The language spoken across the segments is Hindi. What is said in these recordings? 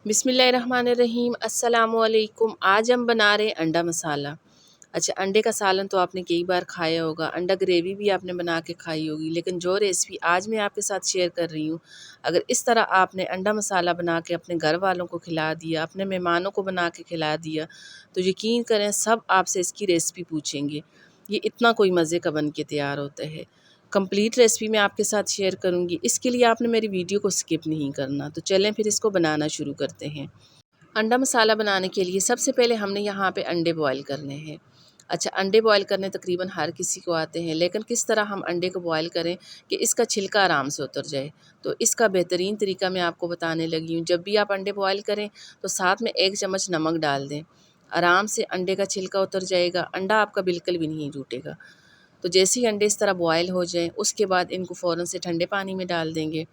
बिस्मिल्लाहिर्रहमानिर्रहीम अस्सलामुअलैकुम। आज हम बना रहे हैं अंडा मसाला। अच्छा, अंडे का सालन तो आपने कई बार खाया होगा, अंडा ग्रेवी भी आपने बना के खाई होगी, लेकिन जो रेसिपी आज मैं आपके साथ शेयर कर रही हूँ, अगर इस तरह आपने अंडा मसाला बना के अपने घर वालों को खिला दिया, अपने मेहमानों को बना के खिला दिया, तो यकीन करें सब आपसे इसकी रेसिपी पूछेंगे। ये इतना कोई मज़े का बन के तैयार होता है। कंप्लीट रेसिपी मैं आपके साथ शेयर करूंगी, इसके लिए आपने मेरी वीडियो को स्किप नहीं करना। तो चलें फिर इसको बनाना शुरू करते हैं। अंडा मसाला बनाने के लिए सबसे पहले हमने यहाँ पे अंडे बॉयल करने हैं। अच्छा, अंडे बॉयल करने तकरीबन हर किसी को आते हैं, लेकिन किस तरह हम अंडे को बॉयल करें कि इसका छिलका आराम से उतर जाए, तो इसका बेहतरीन तरीका मैं आपको बताने लगी हूँ। जब भी आप अंडे बॉयल करें तो साथ में 1 चम्मच नमक डाल दें, आराम से अंडे का छिलका उतर जाएगा, अंडा आपका बिल्कुल भी नहीं टूटेगा। तो जैसे ही अंडे इस तरह बॉयल हो जाएं, उसके बाद इनको फ़ौरन से ठंडे पानी में डाल देंगे।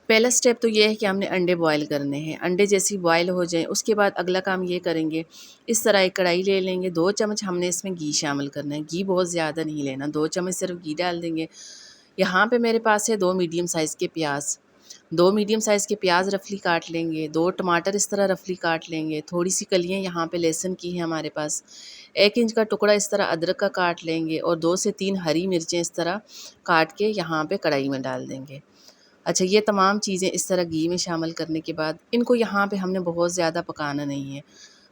पहला स्टेप तो ये है कि हमने अंडे बॉयल करने हैं। अंडे जैसे ही बॉयल हो जाएं, उसके बाद अगला काम ये करेंगे, इस तरह एक कढ़ाई ले लेंगे, 2 चम्मच हमने इसमें घी शामिल करना है। घी बहुत ज़्यादा नहीं लेना, 2 चम्मच सिर्फ घी डाल देंगे। यहाँ पे मेरे पास है 2 मीडियम साइज़ के प्याज। 2 मीडियम साइज़ के प्याज रफली काट लेंगे, 2 टमाटर इस तरह रफली काट लेंगे, थोड़ी सी कलियाँ यहाँ पे लहसुन की है हमारे पास, 1 इंच का टुकड़ा इस तरह अदरक का काट लेंगे और 2 से 3 हरी मिर्चें इस तरह काट के यहाँ पे कढ़ाई में डाल देंगे। अच्छा, ये तमाम चीज़ें इस तरह घी में शामिल करने के बाद इनको यहाँ पे हमने बहुत ज़्यादा पकाना नहीं है,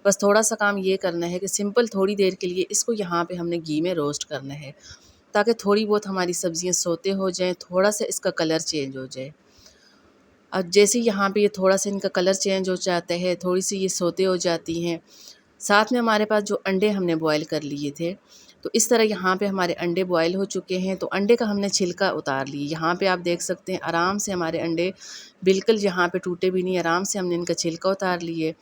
बस थोड़ा सा काम ये करना है कि सिंपल थोड़ी देर के लिए इसको यहाँ पे हमने घी में रोस्ट करना है, ताकि थोड़ी बहुत हमारी सब्ज़ियाँ सोते हो जाएँ, थोड़ा सा इसका कलर चेंज हो जाए। अब जैसे यहाँ पे ये थोड़ा सा इनका कलर चेंज हो जाता है, थोड़ी सी ये सोते हो जाती हैं, साथ में हमारे पास जो अंडे हमने बॉयल कर लिए थे, तो इस तरह यहाँ पे हमारे अंडे बॉयल हो चुके हैं। तो अंडे का हमने छिलका उतार लिया। यहाँ पे आप देख सकते हैं आराम से हमारे अंडे बिल्कुल यहाँ पे टूटे भी नहीं, आराम से हमने इनका छिलका उतार लिए।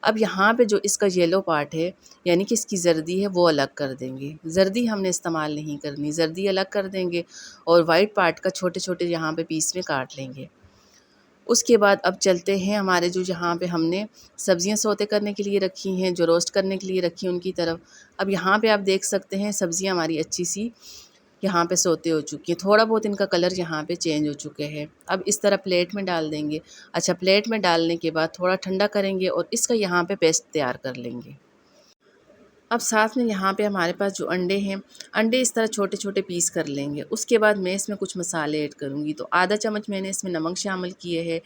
अब यहाँ पे जो इसका येलो पार्ट है, यानी कि इसकी जर्दी है, वो अलग कर देंगे। जर्दी हमने इस्तेमाल नहीं करनी, जर्दी अलग कर देंगे और वाइट पार्ट का छोटे छोटे यहाँ पे पीस में काट लेंगे। उसके बाद अब चलते हैं हमारे जो जहाँ पे हमने सब्ज़ियाँ सौते करने के लिए रखी हैं, जो रोस्ट करने के लिए रखी हैं, उनकी तरफ। अब यहाँ पे आप देख सकते हैं सब्ज़ियाँ हमारी अच्छी सी यहाँ पे सौते हो चुकी हैं, थोड़ा बहुत इनका कलर यहाँ पे चेंज हो चुके हैं। अब इस तरह प्लेट में डाल देंगे। अच्छा, प्लेट में डालने के बाद थोड़ा ठंडा करेंगे और इसका यहाँ पे पेस्ट तैयार कर लेंगे। अब साथ में यहाँ पे हमारे पास जो अंडे हैं, अंडे इस तरह छोटे छोटे पीस कर लेंगे। उसके बाद मैं इसमें कुछ मसाले ऐड करूँगी। तो आधा चम्मच मैंने इसमें नमक शामिल किए है,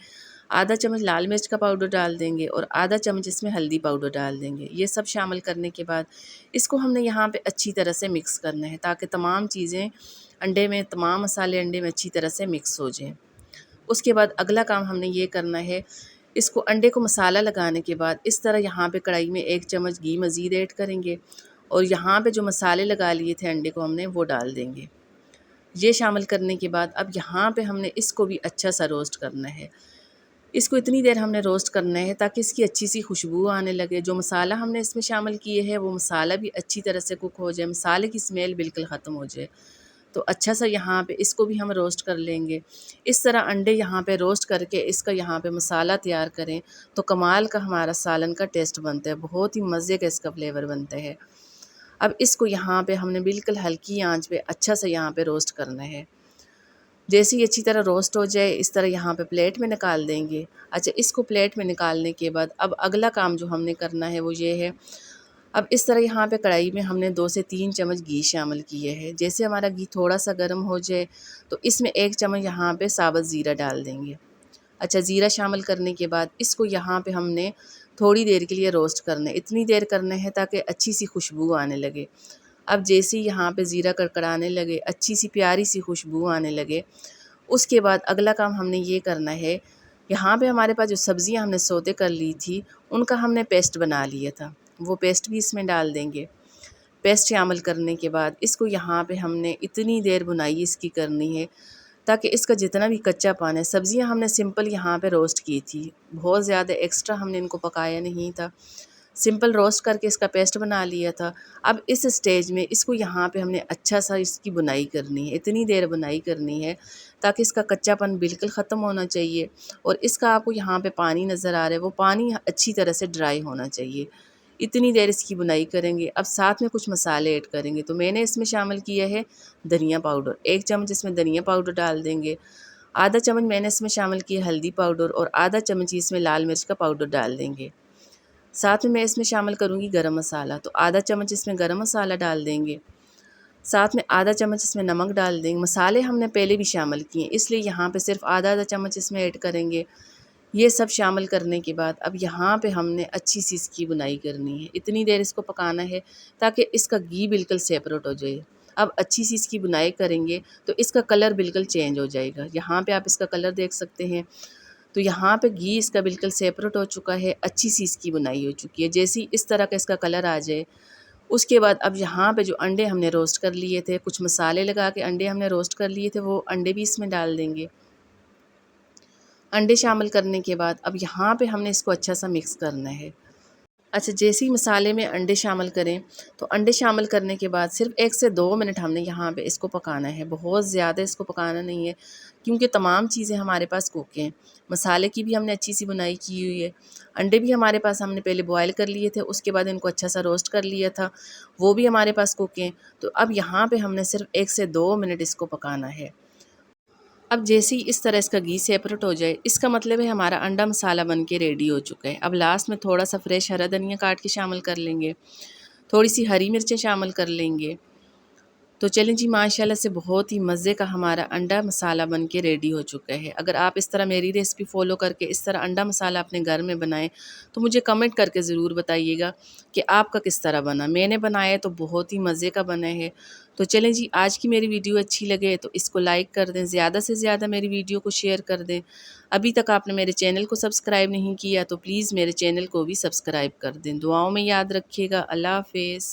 आधा चम्मच लाल मिर्च का पाउडर डाल देंगे और आधा चम्मच इसमें हल्दी पाउडर डाल देंगे। ये सब शामिल करने के बाद इसको हमने यहाँ पे अच्छी तरह से मिक्स करना है, ताकि तमाम चीज़ें अंडे में, तमाम मसाले अंडे में अच्छी तरह से मिक्स हो जाएँ। उसके बाद अगला काम हमने ये करना है, इसको अंडे को मसाला लगाने के बाद इस तरह यहाँ पे कढ़ाई में 1 चम्मच घी मज़ीद ऐड करेंगे और यहाँ पे जो मसाले लगा लिए थे अंडे को हमने, वो डाल देंगे। ये शामिल करने के बाद अब यहाँ पे हमने इसको भी अच्छा सा रोस्ट करना है। इसको इतनी देर हमने रोस्ट करना है ताकि इसकी अच्छी सी खुशबू आने लगे। जो मसाला हमने इसमें शामिल किए हैं, वो मसाला भी अच्छी तरह से कुक हो जाए, मसाले की स्मेल बिल्कुल ख़त्म हो जाए। तो अच्छा सा यहाँ पे इसको भी हम रोस्ट कर लेंगे। इस तरह अंडे यहाँ पे रोस्ट करके इसका यहाँ पे मसाला तैयार करें तो कमाल का हमारा सालन का टेस्ट बनता है, बहुत ही मज़े का इसका फ्लेवर बनता है। अब इसको यहाँ पे हमने बिल्कुल हल्की आंच पे अच्छा सा यहाँ पे रोस्ट करना है। जैसे ही अच्छी तरह रोस्ट हो जाए, इस तरह यहाँ पे प्लेट में निकाल देंगे। अच्छा, इसको प्लेट में निकालने के बाद अब अगला काम जो हमने करना है वो ये है, अब इस तरह यहाँ पे कढ़ाई में हमने 2 से 3 चम्मच घी शामिल किए हैं। जैसे हमारा घी थोड़ा सा गर्म हो जाए तो इसमें 1 चम्मच यहाँ पे साबुत ज़ीरा डाल देंगे। अच्छा, ज़ीरा शामिल करने के बाद इसको यहाँ पे हमने थोड़ी देर के लिए रोस्ट करना है। इतनी देर करना है ताकि अच्छी सी खुशबू आने लगे। अब जैसे ही यहाँ पे ज़ीरा कड़कड़ाने लगे, अच्छी सी प्यारी सी खुशबू आने लगे, उसके बाद अगला काम हमने ये करना है, यहाँ पे हमारे पास जो सब्ज़ियाँ हमने सौते कर ली थी, उनका हमने पेस्ट बना लिया था, वो पेस्ट भी इसमें डाल देंगे। पेस्ट शामिल करने के बाद इसको यहाँ पे हमने इतनी देर भुनाई इसकी करनी है ताकि इसका जितना भी कच्चापन है, सब्ज़ियाँ हमने सिंपल यहाँ पे रोस्ट की थी, बहुत ज़्यादा एक्स्ट्रा हमने इनको पकाया नहीं था, सिंपल रोस्ट करके इसका पेस्ट बना लिया था। अब इस स्टेज में इसको यहाँ पे हमने अच्छा सा इसकी बुनाई करनी है, इतनी देर बुनाई करनी है ताकि इसका कच्चापन बिल्कुल ख़त्म होना चाहिए और इसका आपको यहाँ पे पानी नज़र आ रहा है, वो पानी अच्छी तरह से ड्राई होना चाहिए। इतनी देर इसकी बुनाई करेंगे। अब साथ में कुछ मसाले ऐड करेंगे। तो मैंने इसमें शामिल किया है धनिया पाउडर, 1 चम्मच इसमें धनिया पाउडर डाल देंगे। आधा चम्मच मैंने इसमें शामिल किया हल्दी पाउडर और आधा चम्मच इसमें लाल मिर्च का पाउडर डाल देंगे। साथ में मैं इसमें शामिल करूँगी गरम मसाला, तो आधा चम्मच इसमें गरम मसाला डाल देंगे। साथ में आधा चम्मच इसमें नमक डाल देंगे। मसाले हमने पहले भी शामिल किए, इसलिए यहाँ पे सिर्फ आधा चम्मच इसमें ऐड करेंगे। ये सब शामिल करने के बाद अब यहाँ पे हमने अच्छी सी इसकी बुनाई करनी है। इतनी देर इसको पकाना है ताकि इसका घी बिल्कुल सेपरेट हो जाए। अब अच्छी सी इसकी बुनाई करेंगे तो इसका कलर बिल्कुल चेंज हो जाएगा। यहाँ पे आप इसका कलर देख सकते हैं। तो यहाँ पे घी इसका बिल्कुल सेपरेट हो चुका है, अच्छी सी इसकी बुनाई हो चुकी है। जैसे ही इस तरह का इसका कलर आ जाए, उसके बाद अब यहाँ पे जो अंडे हमने रोस्ट कर लिए थे, कुछ मसाले लगा के अंडे हमने रोस्ट कर लिए थे, वो अंडे भी इसमें डाल देंगे। अंडे शामिल करने के बाद अब यहाँ पे हमने इसको अच्छा सा मिक्स करना है। अच्छा, जैसे ही मसाले में अंडे शामिल करें, तो अंडे शामिल करने के बाद सिर्फ 1 से 2 मिनट हमने यहाँ पे इसको पकाना है। बहुत ज़्यादा इसको पकाना नहीं है, क्योंकि तमाम चीज़ें हमारे पास कुक हैं। मसाले की भी हमने अच्छी सी बुनाई की हुई है। अंडे भी हमारे पास हमने पहले बॉयल कर लिए थे, उसके बाद इनको अच्छा सा रोस्ट कर लिया था, वो भी हमारे पास कुक हैं। तो अब यहाँ पे हमने सिर्फ 1 से 2 मिनट इसको पकाना है। अब जैसे ही इस तरह इसका घी सेपरेट हो जाए, इसका मतलब है हमारा अंडा मसाला बन के रेडी हो चुका है। अब लास्ट में थोड़ा सा फ्रेश हरा धनिया काट के शामिल कर लेंगे, थोड़ी सी हरी मिर्चें शामिल कर लेंगे। तो चलें जी, माशाल्लाह से बहुत ही मज़े का हमारा अंडा मसाला बन के रेडी हो चुका है। अगर आप इस तरह मेरी रेसिपी फ़ॉलो करके इस तरह अंडा मसाला अपने घर में बनाएं, तो मुझे कमेंट करके ज़रूर बताइएगा कि आपका किस तरह बना। मैंने बनाया तो बहुत ही मज़े का बना है। तो चलें जी, आज की मेरी वीडियो अच्छी लगे तो इसको लाइक कर दें, ज़्यादा से ज़्यादा मेरी वीडियो को शेयर कर दें। अभी तक आपने मेरे चैनल को सब्सक्राइब नहीं किया तो प्लीज़ मेरे चैनल को भी सब्सक्राइब कर दें। दुआओं में याद रखिएगा। अल्लाह हाफ़िज़।